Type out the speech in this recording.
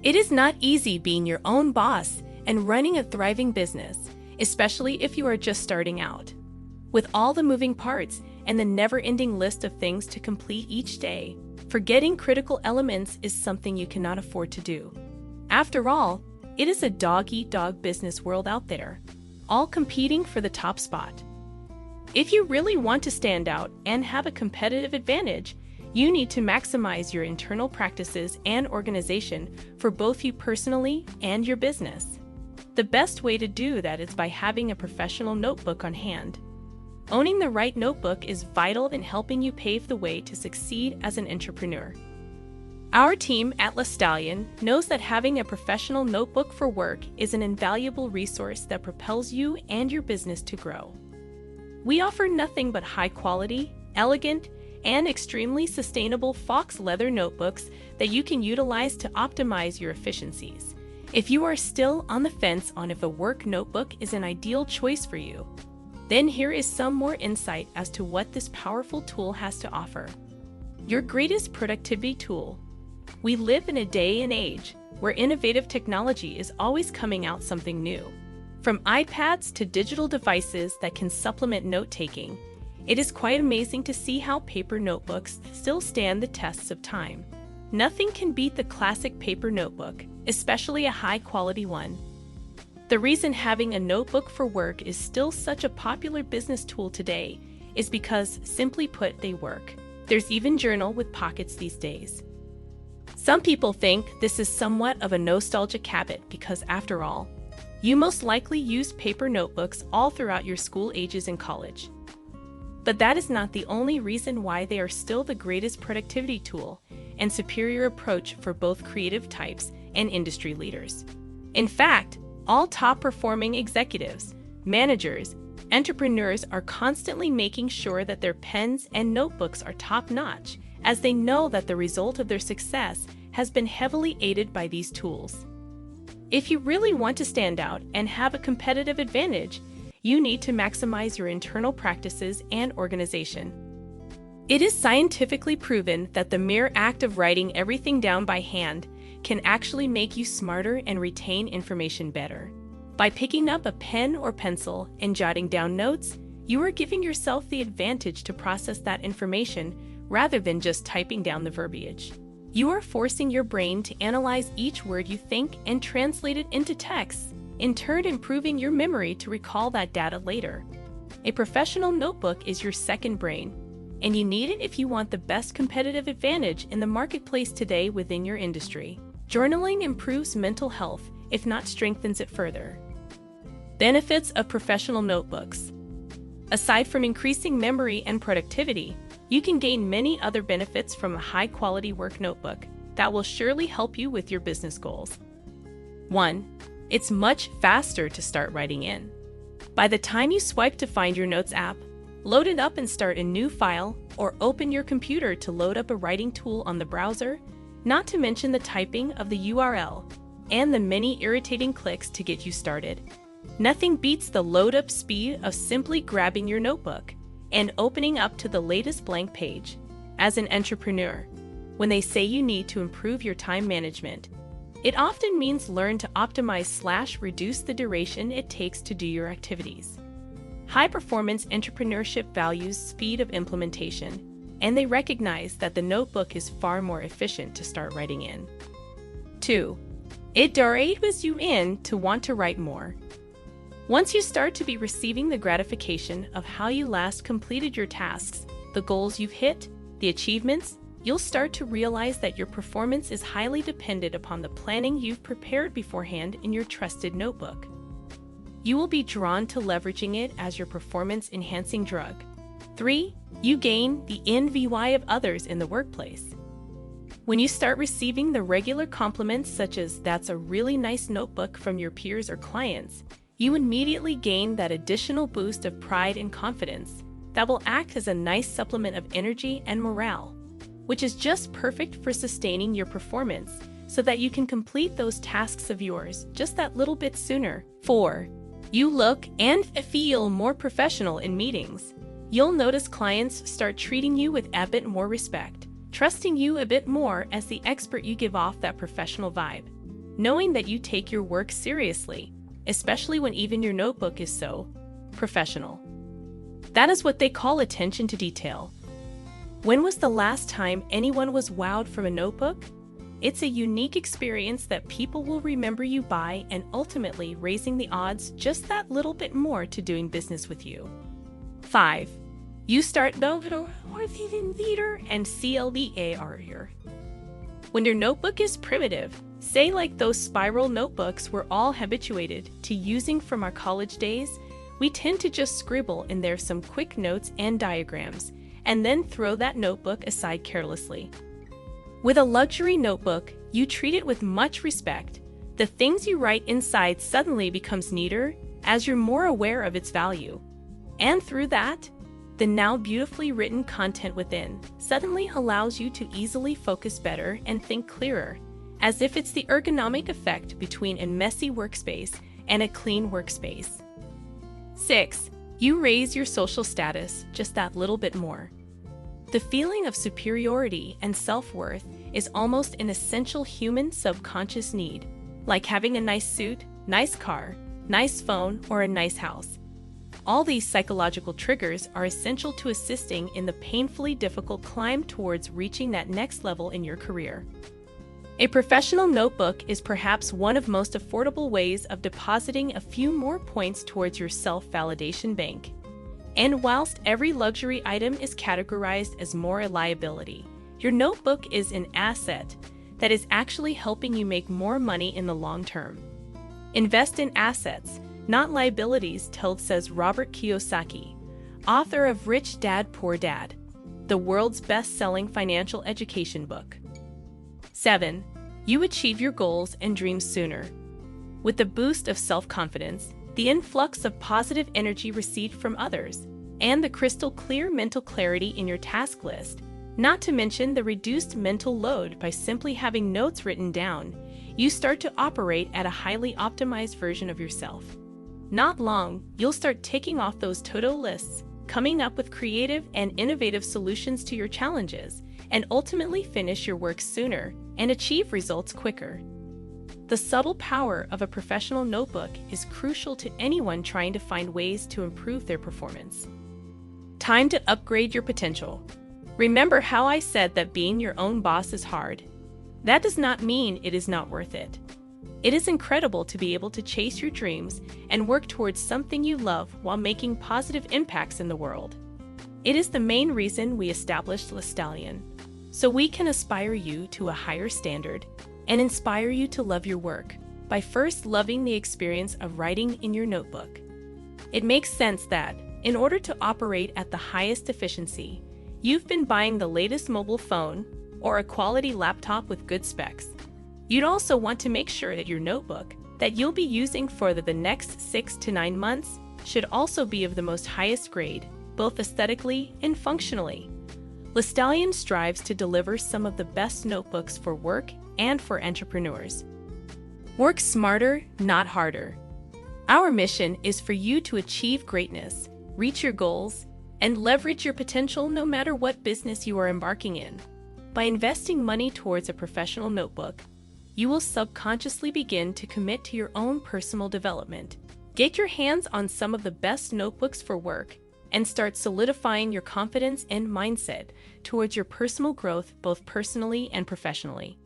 It is not easy being your own boss and running a thriving business, especially if you are just starting out. With all the moving parts and the never-ending list of things to complete each day, forgetting critical elements is something you cannot afford to do. After all, it is a dog-eat-dog business world out there, all competing for the top spot. If you really want to stand out and have a competitive advantage, you need to maximize your internal practices and organization for both you personally and your business. The best way to do that is by having a professional notebook on hand. Owning the right notebook is vital in helping you pave the way to succeed as an entrepreneur. Our team at La Stallion knows that having a professional notebook for work is an invaluable resource that propels you and your business to grow. We offer nothing but high-quality, elegant, and extremely sustainable fox leather notebooks that you can utilize to optimize your efficiencies. If you are still on the fence on if a work notebook is an ideal choice for you, then here is some more insight as to what this powerful tool has to offer. Your greatest productivity tool. We live in a day and age where innovative technology is always coming out something new. From iPads to digital devices that can supplement note-taking, it is quite amazing to see how paper notebooks still stand the tests of time. Nothing can beat the classic paper notebook, especially a high-quality one. The reason having a notebook for work is still such a popular business tool today is because, simply put, they work. There's even journal with pockets these days. Some people think this is somewhat of a nostalgic habit because, after all, you most likely used paper notebooks all throughout your school ages in college. But that is not the only reason why they are still the greatest productivity tool and superior approach for both creative types and industry leaders. In fact, all top-performing executives, managers, entrepreneurs are constantly making sure that their pens and notebooks are top-notch, as they know that the result of their success has been heavily aided by these tools. If you really want to stand out and have a competitive advantage, you need to maximize your internal practices and organization. It is scientifically proven that the mere act of writing everything down by hand can actually make you smarter and retain information better. By picking up a pen or pencil and jotting down notes, you are giving yourself the advantage to process that information rather than just typing down the verbiage. You are forcing your brain to analyze each word you think and translate it into text, in turn improving your memory to recall that data later. A professional notebook is your second brain, and you need it if you want the best competitive advantage in the marketplace today within your industry. Journaling improves mental health, if not strengthens it further. Benefits of professional notebooks. Aside from increasing memory and productivity, you can gain many other benefits from a high-quality work notebook that will surely help you with your business goals. 1. It's much faster to start writing in. By the time you swipe to find your Notes app, load it up and start a new file, or open your computer to load up a writing tool on the browser, not to mention the typing of the URL and the many irritating clicks to get you started. Nothing beats the load-up speed of simply grabbing your notebook and opening up to the latest blank page. As an entrepreneur, when they say you need to improve your time management, it often means learn to optimize/reduce the duration it takes to do your activities. High-performance entrepreneurship values speed of implementation, and they recognize that the notebook is far more efficient to start writing in. 2. It drives you in to want to write more. Once you start to be receiving the gratification of how you last completed your tasks, the goals you've hit, the achievements, you'll start to realize that your performance is highly dependent upon the planning you've prepared beforehand in your trusted notebook. You will be drawn to leveraging it as your performance-enhancing drug. 3. You gain the envy of others in the workplace. When you start receiving the regular compliments such as "that's a really nice notebook" from your peers or clients, you immediately gain that additional boost of pride and confidence that will act as a nice supplement of energy and morale, which is just perfect for sustaining your performance so that you can complete those tasks of yours just that little bit sooner. 4. You look and feel more professional in meetings. You'll notice clients start treating you with a bit more respect, trusting you a bit more as the expert you give off that professional vibe. knowing that you take your work seriously, especially when even your notebook is so professional. That is what they call attention to detail. When was the last time anyone was wowed from a notebook? It's a unique experience that people will remember you by, and ultimately raising the odds just that little bit more to doing business with you. 5. You start leader and CLDAR. When your notebook is primitive, say like those spiral notebooks we're all habituated to using from our college days, we tend to just scribble in there some quick notes and diagrams, and then throw that notebook aside carelessly. With a luxury notebook, you treat it with much respect. The things you write inside suddenly becomes neater as you're more aware of its value. And through that, the now beautifully written content within suddenly allows you to easily focus better and think clearer, as if it's the ergonomic effect between a messy workspace and a clean workspace. 6. You raise your social status just that little bit more. The feeling of superiority and self-worth is almost an essential human subconscious need, like having a nice suit, nice car, nice phone, or a nice house. All these psychological triggers are essential to assisting in the painfully difficult climb towards reaching that next level in your career. A professional notebook is perhaps one of the most affordable ways of depositing a few more points towards your self-validation bank. And whilst every luxury item is categorized as more a liability, your notebook is an asset that is actually helping you make more money in the long term. Invest in assets, not liabilities, says Robert Kiyosaki, author of Rich Dad, Poor Dad, the world's best-selling financial education book. 7. You achieve your goals and dreams sooner. With the boost of self-confidence, the influx of positive energy received from others, and the crystal clear mental clarity in your task list, not to mention the reduced mental load by simply having notes written down, you start to operate at a highly optimized version of yourself. Not long, you'll start ticking off those to-do lists, coming up with creative and innovative solutions to your challenges, and ultimately finish your work sooner and achieve results quicker. The subtle power of a professional notebook is crucial to anyone trying to find ways to improve their performance. Time to upgrade your potential. Remember how I said that being your own boss is hard? That does not mean it is not worth it. It is incredible to be able to chase your dreams and work towards something you love while making positive impacts in the world. It is the main reason we established Le Stallion, so we can aspire you to a higher standard and inspire you to love your work by first loving the experience of writing in your notebook. It makes sense that, in order to operate at the highest efficiency, you've been buying the latest mobile phone or a quality laptop with good specs. You'd also want to make sure that your notebook that you'll be using for the next 6 to 9 months should also be of the most highest grade, both aesthetically and functionally. Le Stallion strives to deliver some of the best notebooks for work and for entrepreneurs. Work smarter, not harder. Our mission is for you to achieve greatness, reach your goals, and leverage your potential no matter what business you are embarking in. By investing money towards a professional notebook, you will subconsciously begin to commit to your own personal development. Get your hands on some of the best notebooks for work and start solidifying your confidence and mindset towards your personal growth both personally and professionally.